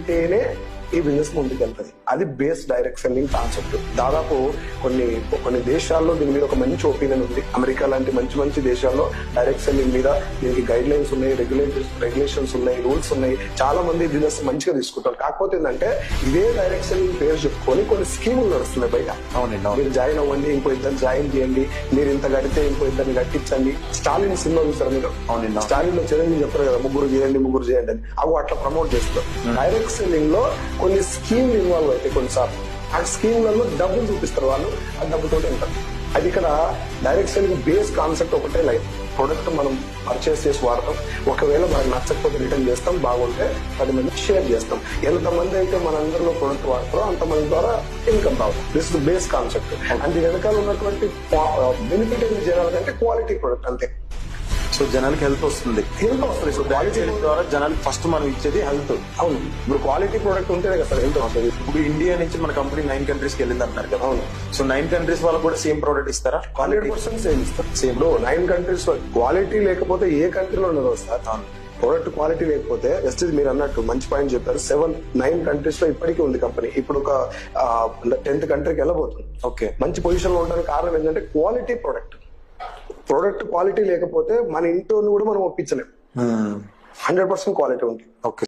ఉంటేనే ఈ బిజినెస్ ముందుకెళ్తుంది. అది బేస్ డైరెక్ట్ సెల్లింగ్ కాన్సెప్ట్. దాదాపు కొన్ని దేశాల్లో దీని మీద ఒక మంచి ఒపీనియన్ ఉంది. అమెరికా లాంటి మంచి మంచి దేశాల్లో డైరెక్ట్ సెల్లింగ్ మీద దీనికి గైడ్ లైన్స్ ఉన్నాయి, రెగ్యులేషన్స్ ఉన్నాయి, రూల్స్ ఉన్నాయి. చాలా మంది బిజినెస్ మంచిగా తీసుకుంటారు. కాకపోతే ఏంటంటే ఇదే డైరెక్ట్ సెల్లింగ్ పేరు చెప్పుకొని కొన్ని స్కీములు నడుస్తున్నాయి బయట. మీరు జాయిన్ అవ్వండి, ఇంకో ఇద్దరు జాయిన్ చేయండి, మీరు ఇంత కడితే ఇంకో ఇద్దరిని కట్టించండి. స్టాలిన్ సినిమా చూసారు మీరు? స్టాలిన్ లో చిరంజీవి చెప్పారు కదా, ముగ్గురు చేయండి అని. అవి అట్లా ప్రమోట్ చేస్తారు. డైరెక్ట్ సెల్లింగ్ లో కొన్ని స్కీమ్లు ఇన్వాల్వ్ అయితే కొన్నిసార్లు ఆ స్కీమ్లలో డబ్బులు చూపిస్తారు వాళ్ళు, ఆ డబ్బుతో ఉంటారు. అది ఇక్కడ డైరెక్ట్ సెల్లింగ్ బేస్ కాన్సెప్ట్ ఒకటే లైఫ్. ప్రొడక్ట్ మనం పర్చేస్ చేసి వాడతాం, ఒకవేళ మనకు నచ్చకపోతే రిటర్న్ చేస్తాం, బాగుంటే 10 మంది షేర్ చేస్తాం. ఎంతమంది అయితే మన అందరిలో ప్రొడక్ట్ వాడతారో అంతమంది ద్వారా income Rao. This the base concept. అంటే వెనకాల ఉన్నటువంటి బెనిఫిట్ ఏంటి జనాలకంటే క్వాలిటీ ప్రొడక్ట్ అంతే. సో జనాలకి హెల్త్ వస్తుంది. సో క్వాలిటీ ద్వారా జనాలకి ఫస్ట్ మనం ఇచ్చేది హెల్త్. అవును, ఇప్పుడు క్వాలిటీ ప్రొడక్ట్ ఉంటేనే కదా సార్ హెల్త్ వస్తుంది. ఇప్పుడు ఇండియా నుంచి మన కంపెనీ 9 కంట్రీస్ కి వెళ్ళింది అంటారు కదా. అవును. సో 9 కంట్రీస్ వాళ్ళకి కూడా సేమ్ ప్రోడక్ట్ ఇస్తారా? 100% సేమ్ ఇస్తారు. సేమ్ 9 కంట్రీస్ లో క్వాలిటీ లేకపోతే ఏ కంట్రీలో ఉండదు సార్. ప్రొడక్ట్ క్వాలిటీ లేకపోతే జస్ట్ మీరు అన్నట్టు మంచి పాయింట్ చెప్పారు. 9 కంట్రీస్ లో ఇప్పటికీ ఉంది కంపెనీ. ఇప్పుడు ఒక 10th కంట్రీకి వెళ్ళబోతుంది. ఓకే, మంచి పొజిషన్ లో ఉండడానికి కారణం ఏంటంటే క్వాలిటీ ప్రొడక్ట్ క్వాలిటీ లేకపోతే మన ఇంట్లో కూడా మనం ఒప్పించలేము. 100% క్వాలిటీ ఉంటుంది. ఓకే.